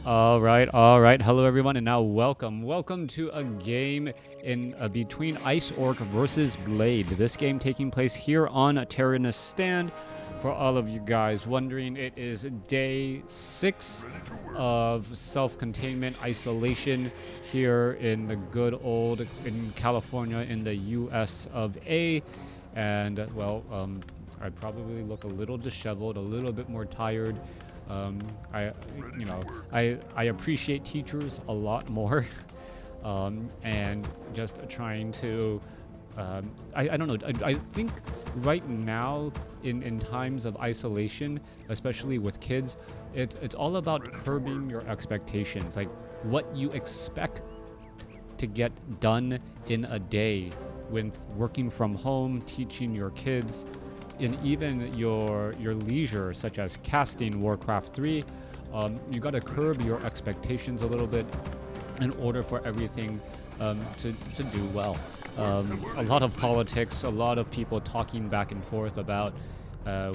All right. Hello, everyone, and now welcome to a game in between Ice Orc versus Blade. This game taking place here on Tyrannus Stand. For all of you guys wondering, it is day 6 of self-containment isolation here in the good old in California in the U.S. of A. And I probably look a little disheveled, a little bit more tired. Um, I, you know, I appreciate teachers a lot more, and just trying to, I don't know. I think right now in times of isolation, especially with kids, it's all about curbing your expectations, like what you expect to get done in a day when working from home, teaching your kids, in even your leisure, such as casting WarCraft 3. You got to curb your expectations a little bit in order for everything to do well. A lot of politics, a lot of people talking back and forth about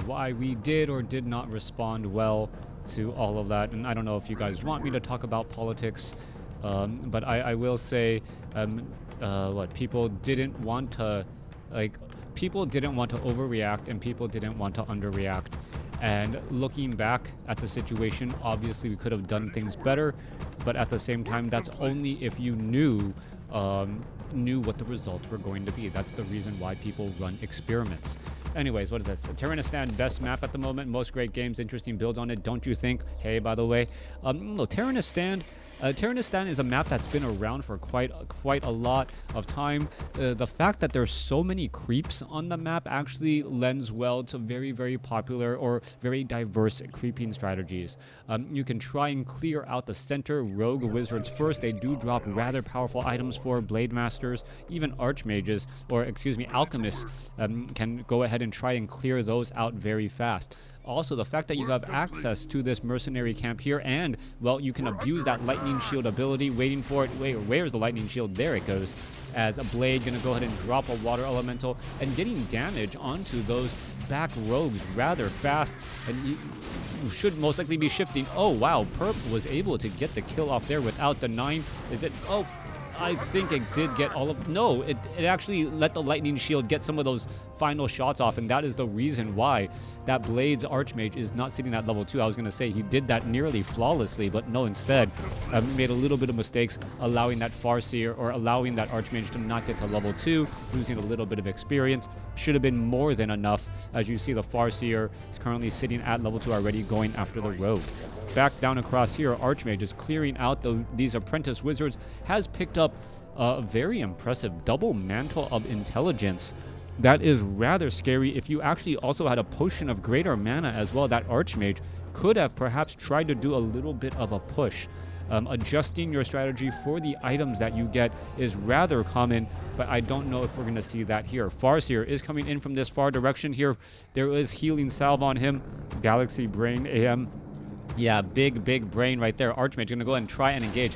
why we did or did not respond well to all of that. And I don't know if you guys want me to talk about politics, but I will say what people didn't want to, like, people didn't want to overreact and people didn't want to underreact. And looking back at the situation, obviously we could have done things better, but at the same time, that's only if you knew what the results were going to be. That's the reason why people run experiments. Anyways, what is this? Tyrannus Stand, best map at the moment. Most great games, interesting builds on it, don't you think? Hey, by the way, no, Tyrannus Stand is a map that's been around for quite a lot of time. The fact that there's so many creeps on the map actually lends well to very popular or very diverse creeping strategies. You can try and clear out the center rogue wizards first. They do drop rather powerful items for blade masters. Even archmages, or excuse me, alchemists, can go ahead and try and clear those out very fast. Also, the fact that you have access to this mercenary camp here, and, well, you can abuse that lightning shield ability, waiting for it. Wait, where's the lightning shield? There it goes. As a blade gonna go ahead and drop a water elemental and getting damage onto those back rogues rather fast, and you should most likely be shifting. Oh wow, Perp was able to get the kill off there without the 9. Is it? Oh, I think it did get all of... No, it actually let the lightning shield get some of those final shots off, and that is the reason why that Blade's Archmage is not sitting at level 2. I was going to say he did that nearly flawlessly, but no, instead made a little bit of mistakes, allowing that Farseer, or allowing that Archmage to not get to level 2, losing a little bit of experience. Should have been more than enough. As you see, the Farseer is currently sitting at level 2 already, going after the rogue. Back down across here, Archmage is clearing out these apprentice wizards, has picked up a very impressive double mantle of intelligence. That is rather scary. If you actually also had a potion of greater mana as well, that Archmage could have perhaps tried to do a little bit of a push. Adjusting your strategy for the items that you get is rather common, but I don't know if we're going to see that here. Farseer is coming in from this far direction here. There is healing salve on him. Galaxy Brain AM. Yeah, big brain right there. Archmage going to go ahead and try and engage.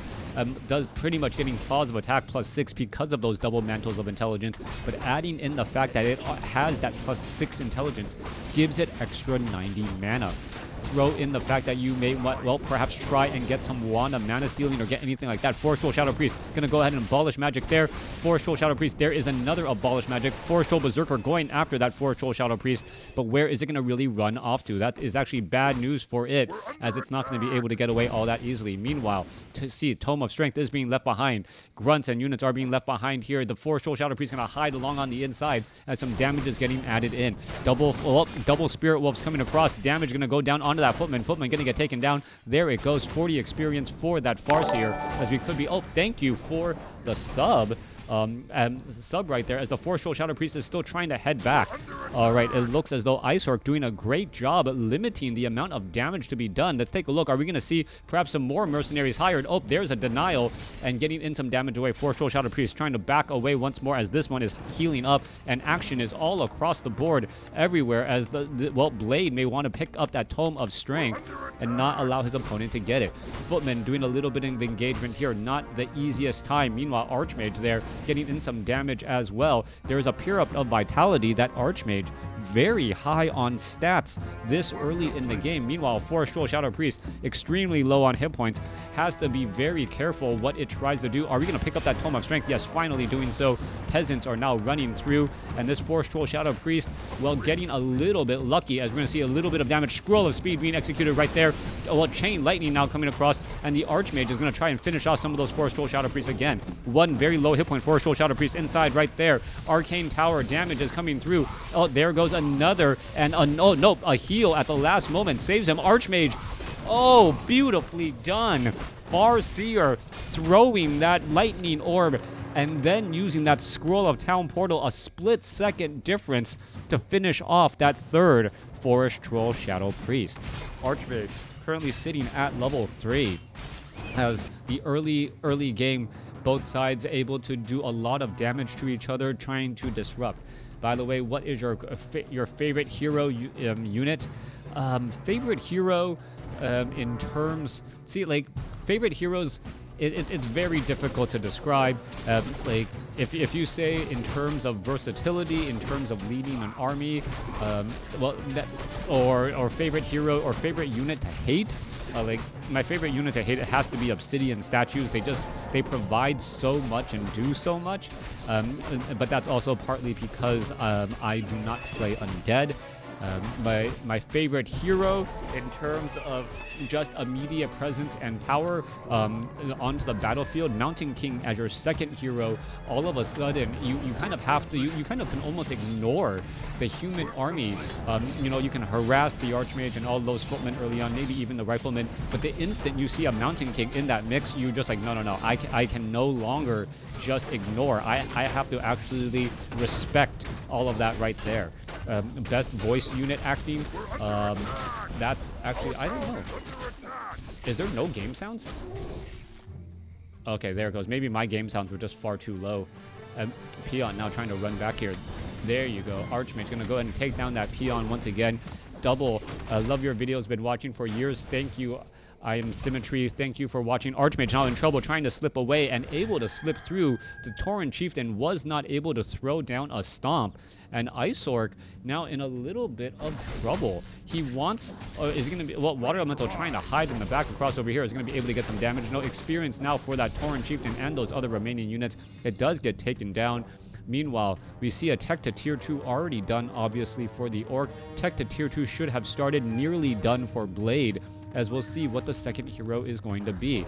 Does pretty much getting claws of attack +6 because of those double mantles of intelligence, but adding in the fact that it has that +6 intelligence gives it extra 90 mana. Throw in the fact that you may, well, perhaps try and get some wand of mana stealing or get anything like that. Forestral Shadow Priest gonna go ahead and abolish magic there. Forestral Shadow Priest, there is another abolish magic. Forestral Berserker going after that Forestral Shadow Priest, but where is it gonna really run off to? That is actually bad news for it, as it's not gonna be able to get away all that easily. Meanwhile, to see Tome of Strength is being left behind. Grunts and units are being left behind here. The Forestral Shadow Priest gonna hide along on the inside as some damage is getting added in. Double Spirit Wolves coming across. Damage gonna go down onto that Footman. Footman gonna get taken down. There it goes. 40 experience for that Farseer, as we could be... Oh, thank you for the sub. Sub right there, as the Forestral Shadow Priest is still trying to head back. All right, it looks as though Ice Orc doing a great job limiting the amount of damage to be done. Let's take a look. Are we going to see perhaps some more mercenaries hired? Oh, there's a denial and getting in some damage away. Forestral Shadow Priest trying to back away once more, as this one is healing up, and action is all across the board everywhere, as well, Blade may want to pick up that Tome of Strength and not allow his opponent to get it. Footman doing a little bit of engagement here, not the easiest time. Meanwhile, Archmage there getting in some damage as well. There's a Pure Up of Vitality. That Archmage very high on stats this early in the game. Meanwhile, Forest Troll Shadow Priest, extremely low on hit points, has to be very careful what it tries to do. Are we going to pick up that Tome of Strength? Yes, finally doing so. Peasants are now running through, and this Forest Troll Shadow Priest, well, getting a little bit lucky as we're going to see a little bit of damage. Scroll of Speed being executed right there. Well, Chain Lightning now coming across, and the Archmage is going to try and finish off some of those Forest Troll Shadow Priests again. One very low hit point Forest Troll Shadow Priest inside right there. Arcane Tower damage is coming through. Oh, there goes another, and a heal at the last moment saves him. Archmage, oh, beautifully done. Farseer throwing that lightning orb and then using that Scroll of Town Portal, a split-second difference to finish off that third Forest Troll Shadow Priest. Archmage currently sitting at level 3. As the early game, both sides able to do a lot of damage to each other, trying to disrupt. By the way, what is your favorite hero unit? Favorite hero in terms... See, like, favorite heroes... It's very difficult to describe. Like, if you say in terms of versatility, in terms of leading an army, or favorite hero or favorite unit to hate, like my favorite unit to hate, it has to be Obsidian statues. They provide so much and do so much, but that's also partly because I do not play undead. My favorite hero in terms of just immediate presence and power onto the battlefield, Mountain King as your second hero. All of a sudden you kind of have to, you kind of can almost ignore the human army. You know, you can harass the Archmage and all those footmen early on, maybe even the riflemen, but the instant you see a Mountain King in that mix, you just like, no, I can no longer just ignore. I have to actually respect all of that right there. Best voice unit acting, that's actually, I don't know. Is there no game sounds? Okay, there it goes. Maybe my game sounds were just far too low. Peon now trying to run back here. There you go. Archmage going to go ahead and take down that Peon once again. Double. Love your videos. Been watching for years. Thank you. I am Symmetry. Thank you for watching. Archmage now in trouble, trying to slip away and able to slip through. The Tauren Chieftain was not able to throw down a stomp. And Ice Orc now in a little bit of trouble. He wants, is going to be, well, Water Elemental trying to hide in the back across over here is going to be able to get some damage. No experience now for that Tauren Chieftain and those other remaining units. It does get taken down. Meanwhile, we see a tech to tier 2 already done, obviously, for the Orc. Tech to tier 2 should have started, nearly done for Blade, as we'll see what the second hero is going to be.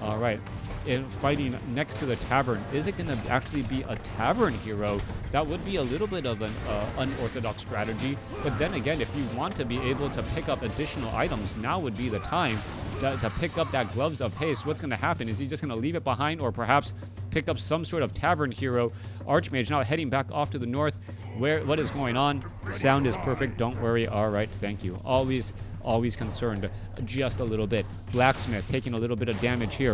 All right, in fighting next to the tavern, is it going to actually be a tavern hero? That would be a little bit of an unorthodox strategy. But then again, if you want to be able to pick up additional items, now would be the time to pick up that Gloves of Haste. What's going to happen? Is he just going to leave it behind, or perhaps pick up some sort of tavern hero? Archmage now heading back off to the north. What is going on? Sound is perfect. Don't worry. All right, thank you. Always concerned just a little bit. Blacksmith taking a little bit of damage here.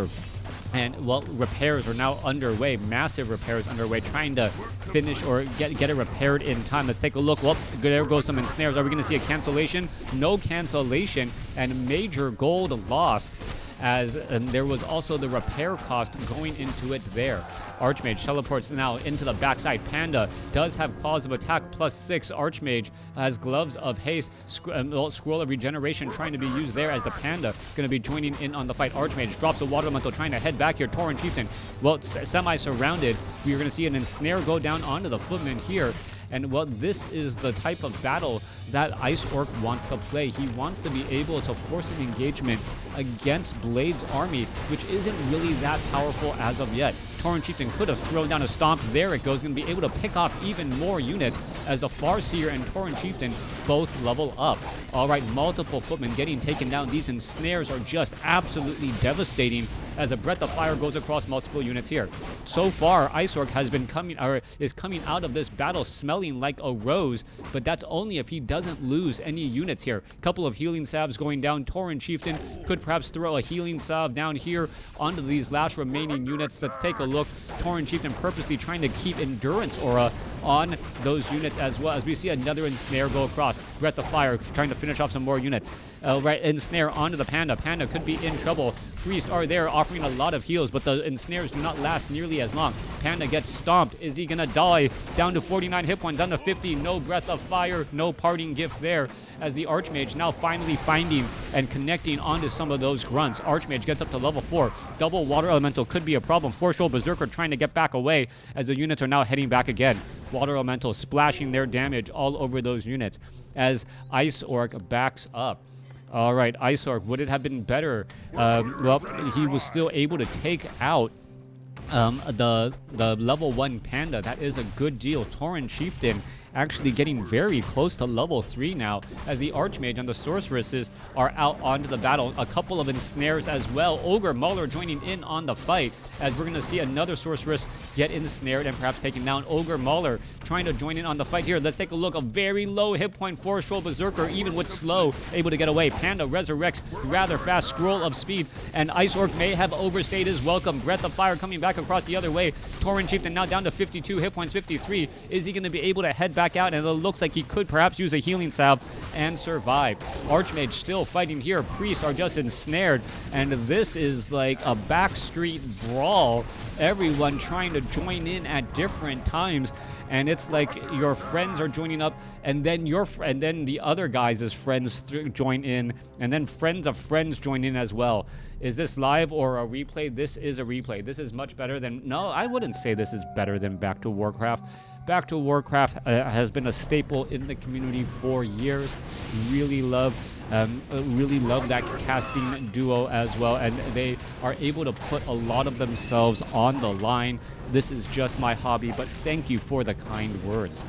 And, well, repairs are now underway. Massive repairs underway, trying to finish or get it repaired in time. Let's take a look. Well, there goes some ensnares. Are we going to see a cancellation? No cancellation, and major gold lost, as there was also the repair cost going into it there. Archmage teleports now into the backside. Panda does have Claws of Attack +6. Archmage has Gloves of Haste. Scroll of Regeneration trying to be used there, as the Panda going to be joining in on the fight. Archmage drops a Water Elemental, trying to head back here. Tauren Chieftain, well, semi-surrounded. We are going to see an ensnare go down onto the footman here. And, well, this is the type of battle that Ice Orc wants to play. He wants to be able to force an engagement against Blade's army, which isn't really that powerful as of yet. Tauren Chieftain could have thrown down a stomp. There it goes. Going to be able to pick off even more units as the Farseer and Tauren Chieftain both level up. All right, multiple footmen getting taken down. These ensnares are just absolutely devastating as a Breath of Fire goes across multiple units here. So far, Ice Orc has been coming out of this battle smelling like a rose, but that's only if he doesn't lose any units here. Couple of healing salves going down. Tauren Chieftain could perhaps throw a healing salve down here onto these last remaining units. Let's take a look. Tauren Chieftain purposely trying to keep Endurance Aura on those units, as well as we see another ensnare go across. Breath of Fire trying to finish off some more units. right, ensnare onto the Panda. Panda could be in trouble. Priest are there offering a lot of heals, but the ensnares do not last nearly as long. Panda gets stomped. Is he gonna die? Down to 49 hit points, down to 50. No breath of fire, no parting gift there, as the Archmage now finally finding and connecting onto some of those grunts. Archmage gets up to level 4. Double water elemental could be a problem. Force-roll Berserker trying to get back away as the units are now heading back again. Water elemental splashing their damage all over those units as Ice Orc backs up. All right, Ice Orc, would it have been better? Well, he was still able to take out the level 1 Panda. That is a good deal. Tauren Chieftain actually getting very close to level 3 now, as the Archmage and the Sorceresses are out onto the battle. A couple of ensnares as well. Ogre Mauler joining in on the fight, as we're going to see another Sorceress get ensnared and perhaps taken down. Ogre Mauler trying to join in on the fight here. Let's take a look. A very low hit point for Force-roll Berserker, even with slow, able to get away. Panda resurrects rather fast. Scroll of Speed, and Ice Orc may have overstayed his welcome. Breath of Fire coming back across the other way. Tauren Chieftain now down to 52 hit points, 53. Is he going to be able to head back out? And it looks like he could perhaps use a healing salve and survive. Archmage still fighting here. Priests are just ensnared, and this is like a backstreet brawl. Everyone trying to join in at different times, and it's like your friends are joining up, and then then the other guys' friends join in, and then friends of friends join in as well. Is this live or a replay? This is a replay. This is much better than... No, I wouldn't say this is better than Back to WarCraft. Back to WarCraft has been a staple in the community for years. Really love that casting duo as well, and they are able to put a lot of themselves on the line. This is just my hobby, but thank you for the kind words.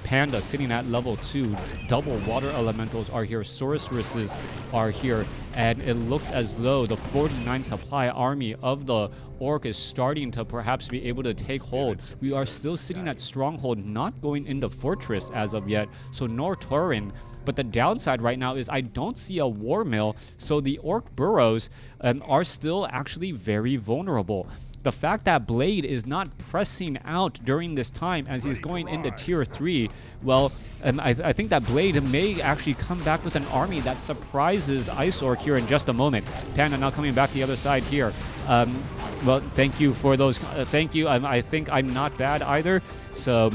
Panda sitting at level 2. Double water elementals are here. Sorceresses are here. And it looks as though the 49 supply army of the Orc is starting to perhaps be able to take hold. We are still sitting at Stronghold, not going into Fortress as of yet. So nor Tauren. But the downside right now is I don't see a war mill. So the Orc burrows are still actually very vulnerable. The fact that Blade is not pressing out during this time as he's going into tier 3, well, I think that Blade may actually come back with an army that surprises Ice Orc here in just a moment. Panda now coming back the other side here. Well, thank you for those. Thank you. I think I'm not bad either. So...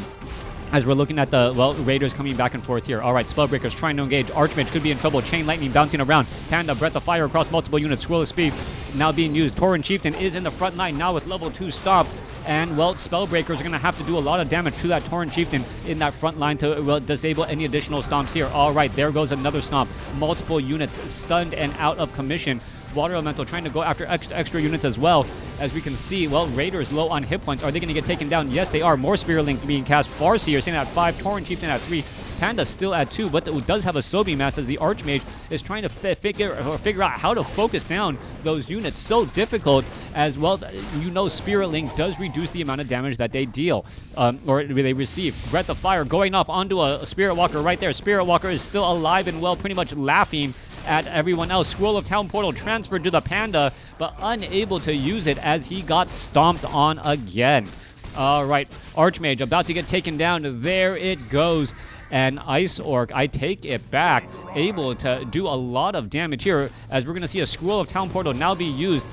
as we're looking at the, well, Raiders coming back and forth here. All right, Spellbreakers trying to engage. Archmage could be in trouble. Chain Lightning bouncing around. Panda, Breath of Fire across multiple units. Scroll of Speed now being used. Tauren Chieftain is in the front line now with level 2 Stomp. And, well, Spellbreakers are going to have to do a lot of damage to that Tauren Chieftain in that front line to, well, disable any additional stomps here. All right, there goes another stomp. Multiple units stunned and out of commission. Water Elemental trying to go after extra units as well. As we can see, well, Raiders low on hit points. Are they going to get taken down? Yes, they are. More Spirit Link being cast. Farseer sitting at 5. Tauren Chieftain at 3. Panda still at 2, but it does have a Sobi Mass as the Archmage is trying to figure out how to focus down those units. So difficult as, well, you know, Spirit Link does reduce the amount of damage that they deal, or they receive. Breath of Fire going off onto a Spirit Walker right there. Spirit Walker is still alive and well, pretty much laughing at everyone else. Scroll of Town Portal transferred to the Panda, but unable to use it as he got stomped on again. All right, Archmage about to get taken down. There it goes. And Ice Orc, I take it back, able to do a lot of damage here, as we're going to see a Scroll of Town Portal now be used.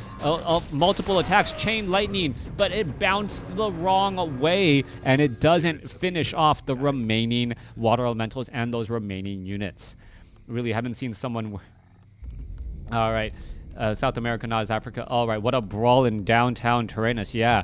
Multiple attacks, Chain Lightning, but it bounced the wrong way, and it doesn't finish off the remaining Water Elementals and those remaining units. Really haven't seen someone... All right, South America, not Africa. All right, what a brawl in downtown Tyrannus, yeah.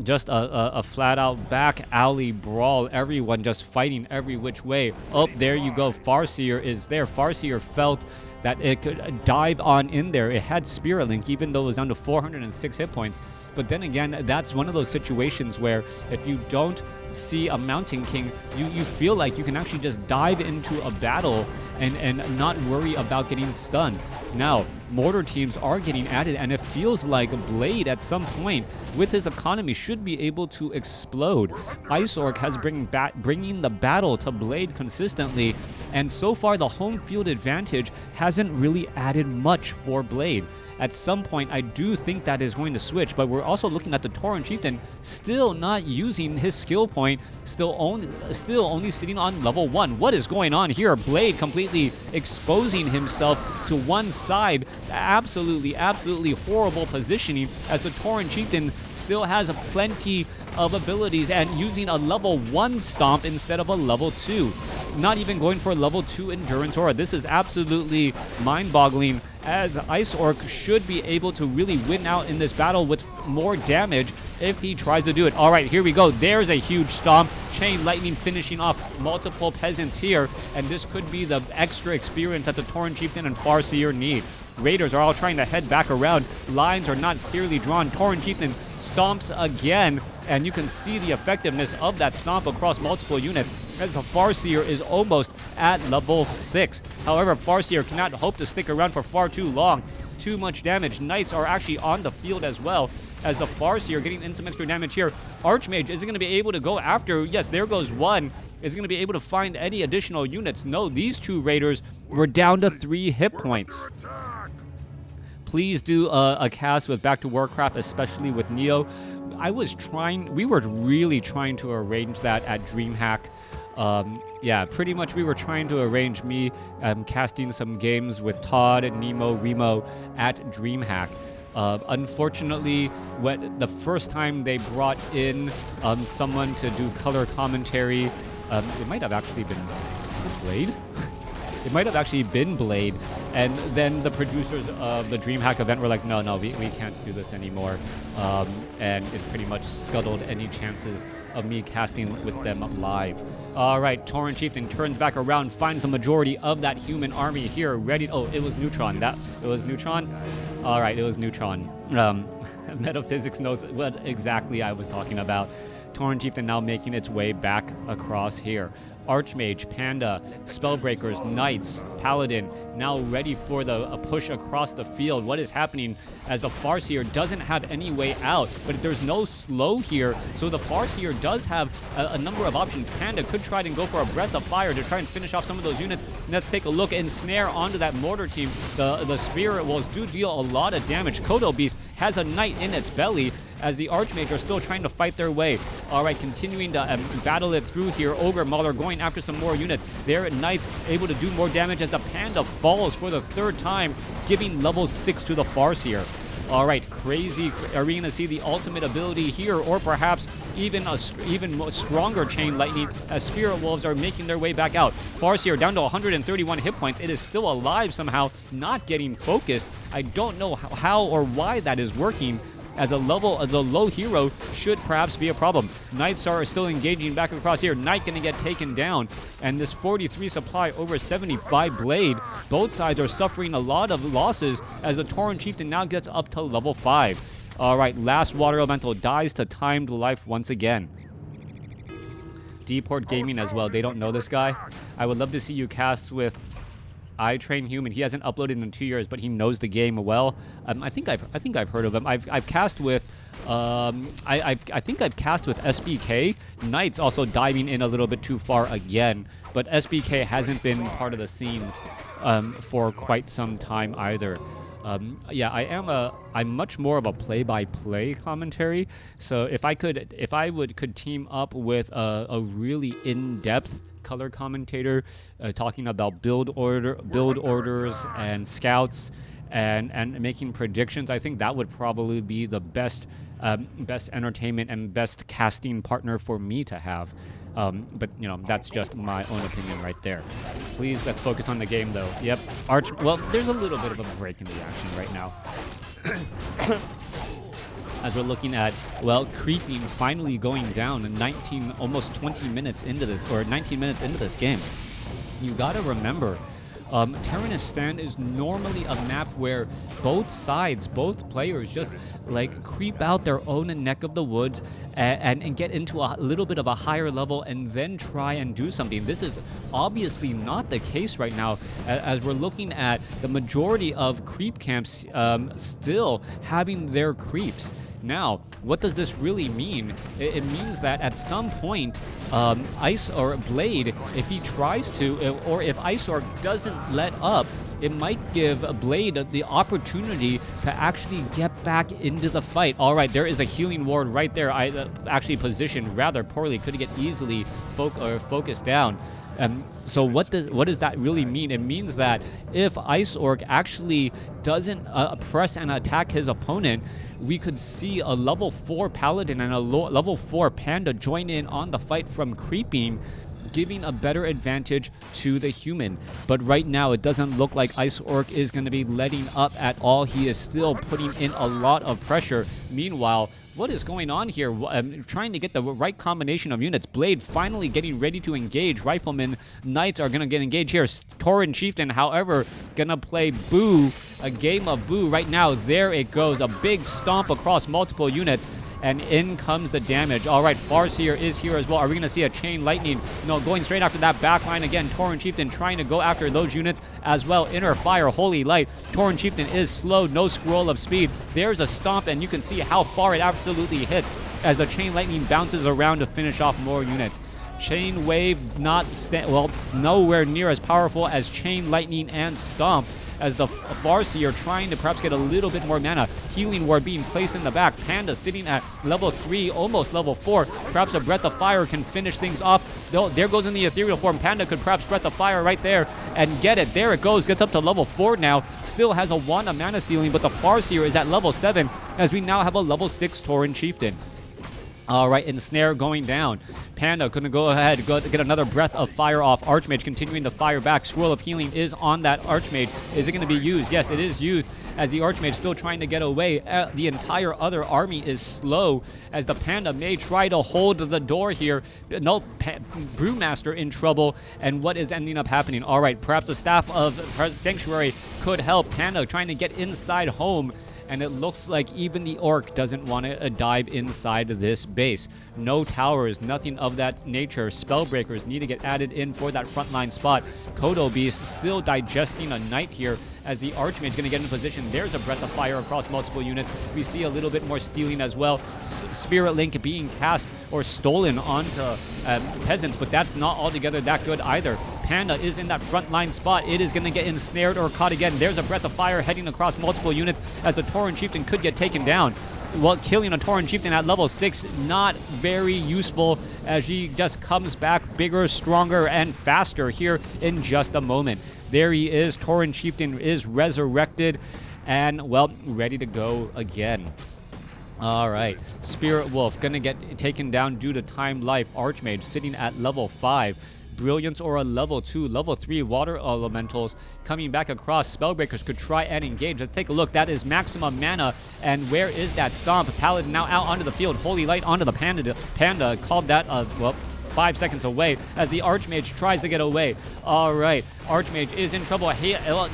Just a flat-out back alley brawl. Everyone just fighting every which way. Oh, there you go. Farseer is there. Farseer felt that it could dive on in there. It had Spirit Link, even though it was down to 406 hit points. But then again, that's one of those situations where if you don't see a Mountain King, you feel like you can actually just dive into a battle and not worry about getting stunned. Now, mortar teams are getting added, and it feels like Blade at some point with his economy should be able to explode. Ice Orc has bringing the battle to Blade consistently, and so far the home field advantage hasn't really added much for Blade. at some point I do think that is going to switch, but we're also looking at the Tauren Chieftain still not using his skill point, still only sitting on level 1. What is going on here? Blade completely exposing himself to one side. Absolutely horrible positioning as the Tauren Chieftain still has plenty of abilities and using a level 1 stomp instead of a level 2. Not even going for a level 2 endurance aura. This is absolutely mind-boggling, as Ice Orc should be able to really win out in this battle with more damage if he tries to do it. All right, here we go. There's a huge stomp. Chain Lightning finishing off multiple peasants here, and this could be the extra experience that the Tauren Chieftain and Farseer need. Raiders are all trying to head back around. Lines are not clearly drawn. Tauren Chieftain stomps again, and you can see the effectiveness of that stomp across multiple units as the Farseer is almost at level 6. However, Farseer cannot hope to stick around for far too long. Too much damage. Knights are actually on the field as well, as the Farseer getting in some extra damage here. Archmage isn't going to be able to go after. Yes, there goes one. Is going to be able to find any additional units. No, these two Raiders were down to 3 hit points. Please do a cast with Back to WarCraft, especially with Neo. We were really trying to arrange that at DreamHack. Yeah, pretty much we were trying to arrange me casting some games with Todd, Nemo, Remo at DreamHack. Unfortunately, the first time they brought in someone to do color commentary, it might have actually been Blade? It might have actually been Blade, and then the producers of the DreamHack event were like, no, we can't do this anymore, and it pretty much scuttled any chances of me casting with them live. All right, Tauren Chieftain turns back around, finds the majority of that human army here, ready. Oh, it was Neutron. It was Neutron? All right, it was Neutron. Metaphysics knows what exactly I was talking about. Tauren Chieftain now making its way back across here. Archmage, Panda, Spellbreakers, Knights, Paladin, now ready for a push across the field. What is happening as the Farseer doesn't have any way out, but there's no slow here, so the Farseer does have a number of options. Panda could try and go for a Breath of Fire to try and finish off some of those units. Let's take a look and snare onto that mortar team. The Spirit Wolves do deal a lot of damage. Kodo Beast has a Knight in its belly, as the Archmage are still trying to fight their way. All right, continuing to battle it through here. Ogre Mauler going after some more units. There, Knights able to do more damage as the Panda falls for the 3rd time, giving level 6 to the Farseer. All right, crazy. Are we going to see the ultimate ability here, or perhaps even more stronger Chain Lightning as Spirit Wolves are making their way back out? Farseer down to 131 hit points. It is still alive somehow, not getting focused. I don't know how or why that is working, as a low hero should perhaps be a problem. Knights are still engaging back across here. Knight going to get taken down, and this 43 supply over 75 Blade. Both sides are suffering a lot of losses as the Tauren Chieftain now gets up to level 5. All right, last Water Elemental dies to timed life once again. Deport Gaming as well. They don't know this guy. I would love to see you cast with I Train Human. He hasn't uploaded in 2 years, but he knows the game well. I think I've heard of him. I've cast with I think I've cast with SBK. Knights also diving in a little bit too far again, but SBK hasn't been part of the scenes for quite some time either. Yeah, I'm much more of a play-by-play commentary. So if I could team up with a really in-depth color commentator talking about build orders and scouts and making predictions, I think that would probably be the best entertainment and best casting partner for me to have. But you know, that's just my own opinion right there. Please, let's focus on the game though. Yep, well, there's a little bit of a break in the action right now. As we're looking at, well, creeping finally going down in 19 minutes into this game. You gotta remember, Terranus Stand is normally a map where both players just like creep out their own neck of the woods and get into a little bit of a higher level and then try and do something. This is obviously not the case right now, as we're looking at the majority of creep camps still having their creeps. Now, what does this really mean? It means that at some point, Ice or Blade, if he tries to, or if Ice Orc doesn't let up, it might give Blade the opportunity to actually get back into the fight. All right, there is a healing ward right there. I actually positioned rather poorly, could get easily focused down. So what does that really mean? It means that if Ice Orc actually doesn't press and attack his opponent, we could see a level 4 Paladin and a level 4 Panda join in on the fight from creeping, giving a better advantage to the human. But right now, it doesn't look like Ice Orc is going to be letting up at all. He is still putting in a lot of pressure. Meanwhile, what is going on here? Trying to get the right combination of units. Blade finally getting ready to engage. Riflemen, Knights are going to get engaged here. Tauren Chieftain, however, going to play Boo, a game of Boo right now. There it goes. A big stomp across multiple units. And in comes the damage. All right, Farseer is here as well. Are we going to see a Chain Lightning? No, going straight after that backline again. Tauren Chieftain trying to go after those units as well. Inner Fire, Holy Light. Tauren Chieftain is slow, no scroll of speed. There's a stomp, and you can see how far it absolutely hits as the Chain Lightning bounces around to finish off more units. Chain Wave nowhere near as powerful as Chain Lightning and Stomp, as the Farseer trying to perhaps get a little bit more mana. Healing Ward being placed in the back. Panda sitting at level 3, almost level 4. Perhaps a Breath of Fire can finish things off. There goes in the ethereal form. Panda could perhaps Breath of Fire right there and get it. There it goes. Gets up to level 4 now. Still has a wand of mana stealing, but the Farseer is at level 7 as we now have a level 6 Tauren Chieftain. All right, Ensnare going down. Panda couldn't go ahead, get another Breath of Fire off. Archmage continuing to fire back. Scroll of Healing is on that Archmage. Is it going to be used? Yes, it is used, as the Archmage still trying to get away. The entire other army is slow, as the Panda may try to hold the door here. No, Brewmaster in trouble, and what is ending up happening? All right, perhaps the Staff of Sanctuary could help. Panda trying to get inside home, and it looks like even the Orc doesn't want to dive inside this base. No towers, nothing of that nature. Spellbreakers need to get added in for that frontline spot. Kodo Beast still digesting a Knight here, as the Archmage going to get in position. There's a Breath of Fire across multiple units. We see a little bit more stealing as well. Spirit Link being cast or stolen onto Peasants, but that's not altogether that good either. Panda is in that frontline spot. It is going to get ensnared or caught again. There's a Breath of Fire heading across multiple units, as the Tauren Chieftain could get taken down. Well, killing a Tauren Chieftain at level 6, not very useful, as he just comes back bigger, stronger, and faster here in just a moment. There he is. Tauren Chieftain is resurrected and, well, ready to go again. All right. Spirit Wolf going to get taken down due to time life. Archmage sitting at level 5. Brilliance or a level 2. Level 3 water elementals coming back across. Spellbreakers could try and engage. Let's take a look. That is maximum mana. And where is that Stomp? Paladin now out onto the field. Holy Light onto the Panda. Panda called that, 5 seconds away, as the Archmage tries to get away. All right, Archmage is in trouble.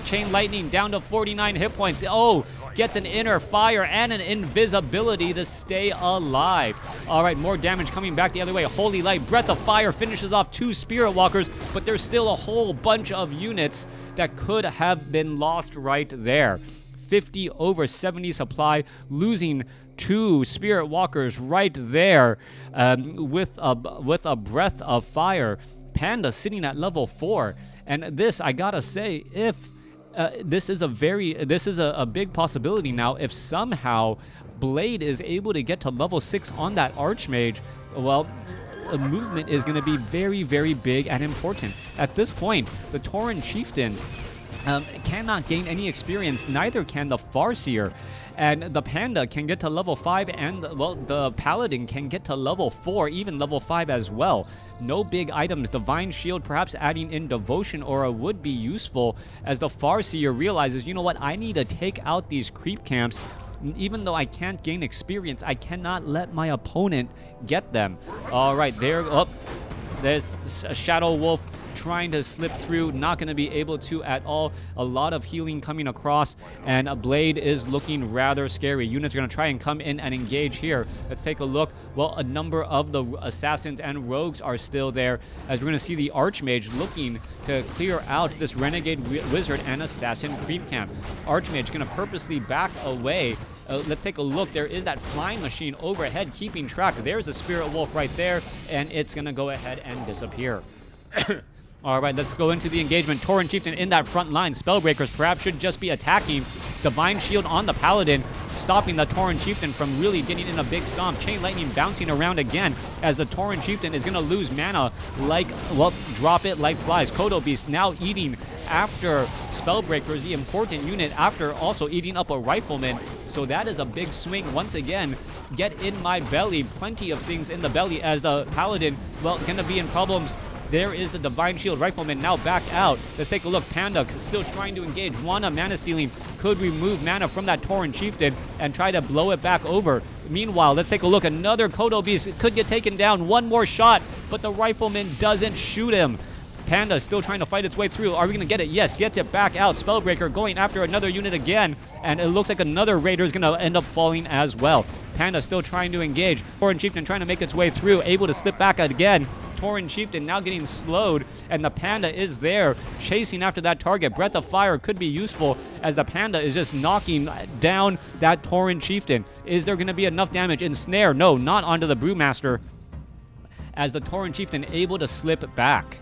Chain Lightning down to 49 hit points. Oh, gets an Inner Fire and an invisibility to stay alive. All right, more damage coming back the other way. Holy Light, Breath of Fire finishes off 2 Spirit Walkers, but there's still a whole bunch of units that could have been lost right there. 50 over 70 supply, losing 2 Spirit Walkers right there, with a Breath of Fire. Panda sitting at level 4, and this, I gotta say, if this is a big possibility now. If somehow Blade is able to get to level 6 on that Archmage, well, movement is going to be very, very big and important. At this point, the Tauren Chieftain cannot gain any experience. Neither can the Farseer. And the Panda can get to level 5, and, well, the Paladin can get to level 4, even level 5 as well. No big items. Divine Shield, perhaps adding in Devotion Aura would be useful, as the Farseer realizes, you know what, I need to take out these creep camps. Even though I can't gain experience, I cannot let my opponent get them. All right, there's a Shadow Wolf trying to slip through, not going to be able to at all. A lot of healing coming across, and a Blade is looking rather scary. Units are going to try and come in and engage here. Let's take a look. Well, a number of the assassins and rogues are still there, as we're going to see the Archmage looking to clear out this Renegade Wizard and Assassin creep camp. Archmage going to purposely back away. Let's take a look. There is that flying machine overhead keeping track. There's a Spirit Wolf right there, and it's going to go ahead and disappear. All right, let's go into the engagement. Tauren Chieftain in that front line. Spellbreakers perhaps should just be attacking. Divine Shield on the Paladin, stopping the Tauren Chieftain from really getting in a big stomp. Chain Lightning bouncing around again as the Tauren Chieftain is going to lose mana like, well, drop it like flies. Kodo Beast now eating after Spellbreakers, the important unit, after also eating up a Rifleman. So that is a big swing once again. Get in my belly. Plenty of things in the belly as the Paladin, well, going to be in problems. There is the Divine Shield Rifleman now back out. Let's take a look. Panda still trying to engage. Wanna mana stealing could remove mana from that Tauren Chieftain and try to blow it back over. Meanwhile, let's take a look. Another Kodo Beast could get taken down. One more shot, but the Rifleman doesn't shoot him. Panda still trying to fight its way through. Are we going to get it? Yes, gets it back out. Spellbreaker going after another unit again, and it looks like another Raider is going to end up falling as well. Panda still trying to engage. Tauren Chieftain trying to make its way through, able to slip back again. Tauren Chieftain now getting slowed, and the Panda is there chasing after that target. Breath of Fire could be useful as the Panda is just knocking down that Tauren Chieftain. Is there going to be enough damage? Ensnare? No, not onto the Brewmaster, as the Tauren Chieftain able to slip back.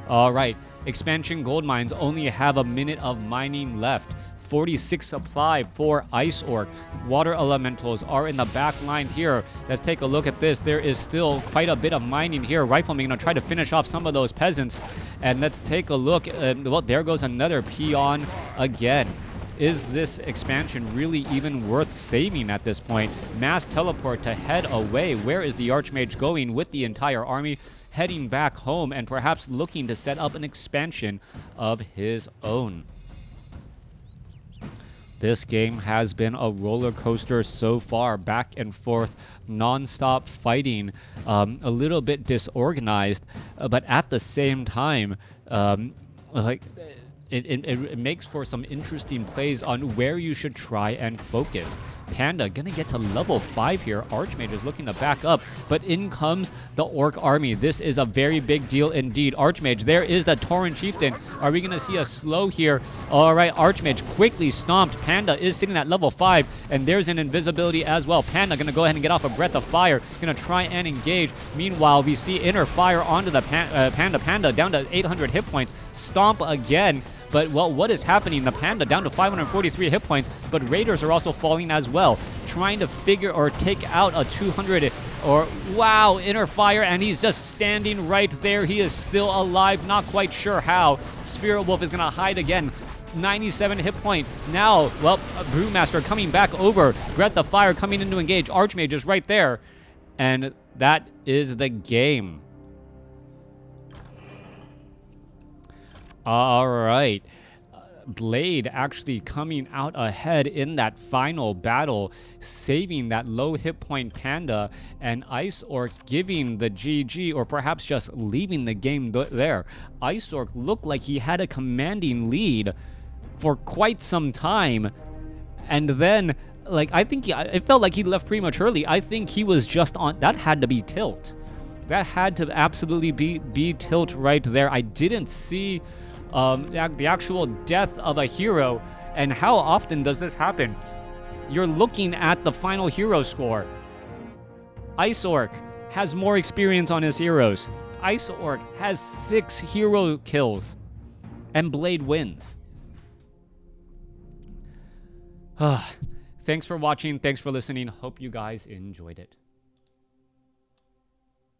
All right, expansion gold mines only have a minute of mining left. 46 supply for Ice Orc. Water elementals are in the back line here. Let's take a look at this. There is still quite a bit of mining here. Rifleman going to try to finish off some of those peasants. And let's take a look. Well, there goes another peon again. Is this expansion really even worth saving at this point? Mass teleport to head away. Where is the Archmage going with the entire army? Heading back home and perhaps looking to set up an expansion of his own. This game has been a roller coaster so far, back and forth, non-stop fighting, a little bit disorganized, but at the same time, it makes for some interesting plays on where you should try and focus. Panda gonna get to level 5 here. Archmage is looking to back up, but in comes the Orc army. This is a very big deal indeed. Archmage, there is the Tauren Chieftain. Are we gonna see a slow here? All right, Archmage quickly stomped. Panda is sitting at level 5, and there's an invisibility as well. Panda gonna go ahead and get off a Breath of Fire, gonna try and engage. Meanwhile, we see Inner Fire onto the Panda. Panda down to 800 hit points. Stomp again. But, well, what is happening? The Panda down to 543 hit points, but Raiders are also falling as well. Trying to figure or take out a 200 or, wow, Inner Fire, and he's just standing right there. He is still alive, not quite sure how. Spirit Wolf is going to hide again. 97 hit point. Now, well, Brewmaster coming back over. Breath of Fire coming in to engage. Archmage is right there. And that is the game. All right. Blade actually coming out ahead in that final battle, saving that low hit point Panda, and Ice Orc giving the GG, or perhaps just leaving the game there. Ice Orc looked like he had a commanding lead for quite some time, and then, like, I think it felt like he left prematurely. I think he was just on, that had to be tilt. That had to absolutely be tilt right there. I didn't see the actual death of a hero. And how often does this happen? You're looking at the final hero score. Ice Orc has more experience on his heroes. Ice Orc has 6 hero kills, and Blade wins. Thanks for watching. Thanks for listening. Hope you guys enjoyed it.